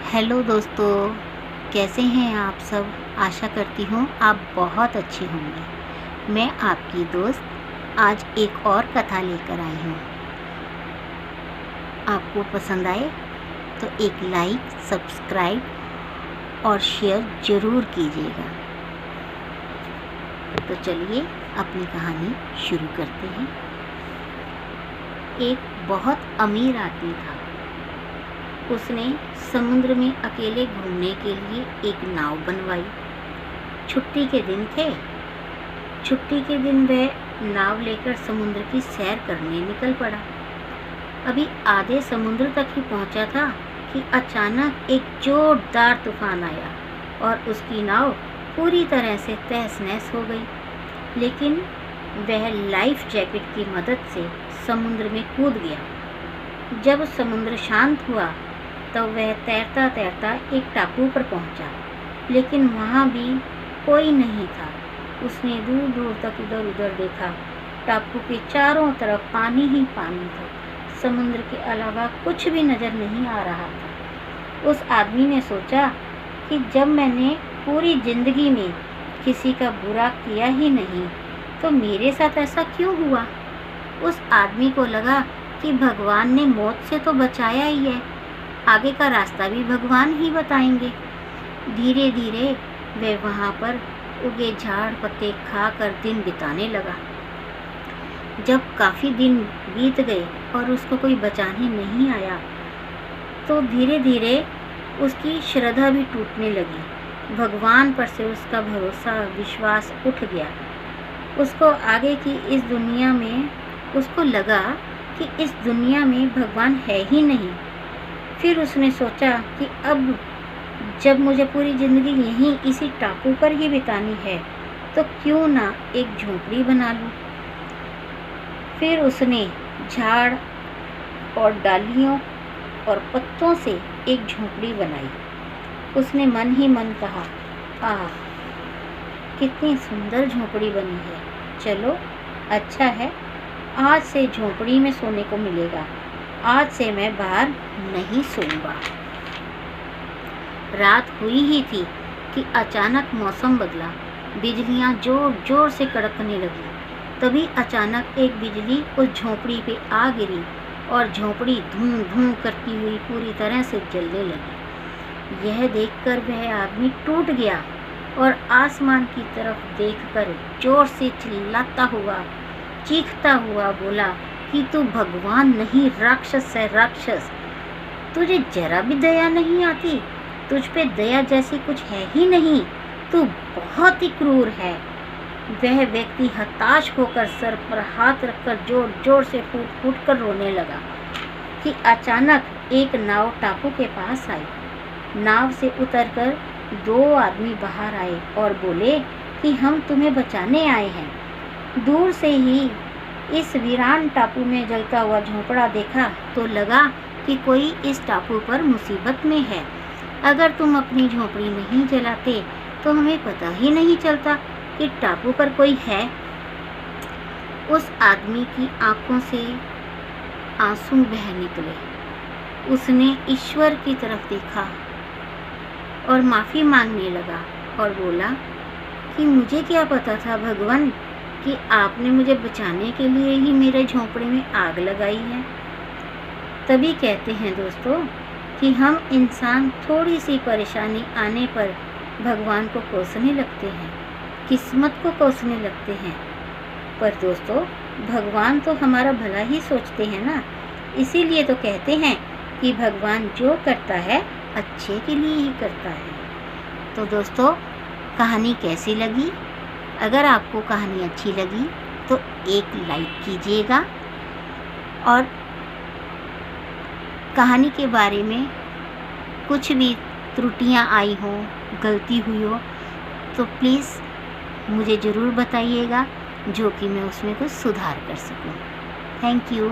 Hello दोस्तों, कैसे हैं आप सब। आशा करती हूँ आप बहुत अच्छे होंगे। मैं आपकी दोस्त आज एक और कथा लेकर आई हूँ। आपको पसंद आए तो एक लाइक, सब्सक्राइब और शेयर ज़रूर कीजिएगा। तो चलिए अपनी कहानी शुरू करते हैं। एक बहुत अमीर आदमी था। उसने समुद्र में अकेले घूमने के लिए एक नाव बनवाई। छुट्टी के दिन थे। छुट्टी के दिन वह नाव लेकर समुद्र की सैर करने निकल पड़ा। अभी आधे समुद्र तक ही पहुंचा था कि अचानक एक जोरदार तूफान आया और उसकी नाव पूरी तरह से तहस-नहस हो गई। लेकिन वह लाइफ जैकेट की मदद से समुद्र में कूद गया। जब समुद्र शांत हुआ तो वह तैरता तैरता एक टापू पर पहुंचा, लेकिन वहां भी कोई नहीं था। उसने दूर दूर तक इधर उधर देखा। टापू के चारों तरफ पानी ही पानी था। समुद्र के अलावा कुछ भी नजर नहीं आ रहा था। उस आदमी ने सोचा कि जब मैंने पूरी जिंदगी में किसी का बुरा किया ही नहीं तो मेरे साथ ऐसा क्यों हुआ। उस आदमी को लगा कि भगवान ने मौत से तो बचाया ही है, आगे का रास्ता भी भगवान ही बताएंगे। धीरे धीरे वह वहाँ पर उगे झाड़ पत्ते खाकर दिन बिताने लगा। जब काफ़ी दिन बीत गए और उसको कोई बचाने नहीं आया तो धीरे धीरे उसकी श्रद्धा भी टूटने लगी। भगवान पर से उसका भरोसा, विश्वास उठ गया। उसको आगे की इस दुनिया में उसको लगा कि इस दुनिया में भगवान है ही नहीं। फिर उसने सोचा कि अब जब मुझे पूरी ज़िंदगी यहीं इसी टापू पर ही बितानी है तो क्यों ना एक झोंपड़ी बना लूँ। फिर उसने झाड़ और डालियों और पत्तों से एक झोंपड़ी बनाई। उसने मन ही मन कहा, आह कितनी सुंदर झोंपड़ी बनी है। चलो अच्छा है, आज से झोंपड़ी में सोने को मिलेगा। आज से मैं बाहर नहीं सोऊंगा। रात हुई ही थी कि अचानक मौसम बदला। बिजलियां जोर जोर से कड़कने लगी। तभी अचानक एक बिजली उस झोंपड़ी पे आ गिरी और झोंपड़ी धूं धूं करती हुई पूरी तरह से जलने लगी। यह देखकर वह आदमी टूट गया और आसमान की तरफ देखकर जोर से चिल्लाता हुआ, चीखता हुआ बोला कि तू भगवान नहीं, राक्षस है, राक्षस। तुझे जरा भी दया नहीं आती। तुझ पे दया जैसी कुछ है ही नहीं। तू बहुत ही क्रूर है। वह व्यक्ति हताश होकर सर पर हाथ रखकर जोर जोर से फूट फूट कर रोने लगा कि अचानक एक नाव टापू के पास आई। नाव से उतरकर दो आदमी बाहर आए और बोले कि हम तुम्हें बचाने आए हैं। दूर से ही इस वीरान टापू में जलता हुआ झोंपड़ा देखा तो लगा कि कोई इस टापू पर मुसीबत में है। अगर तुम अपनी झोंपड़ी नहीं जलाते तो हमें पता ही नहीं चलता कि टापू पर कोई है। उस आदमी की आंखों से आंसू बह निकले। उसने ईश्वर की तरफ देखा और माफ़ी मांगने लगा और बोला कि मुझे क्या पता था भगवान कि आपने मुझे बचाने के लिए ही मेरे झोंपड़े में आग लगाई है। तभी कहते हैं दोस्तों कि हम इंसान थोड़ी सी परेशानी आने पर भगवान को कोसने लगते हैं, किस्मत को कोसने लगते हैं। पर दोस्तों भगवान तो हमारा भला ही सोचते हैं ना। इसीलिए तो कहते हैं कि भगवान जो करता है अच्छे के लिए ही करता है। तो दोस्तों कहानी कैसी लगी? अगर आपको कहानी अच्छी लगी तो एक लाइक कीजिएगा और कहानी के बारे में कुछ भी त्रुटियां आई हो, गलती हुई हो तो प्लीज़ मुझे ज़रूर बताइएगा, जो कि मैं उसमें कुछ सुधार कर सकूं। Thank you.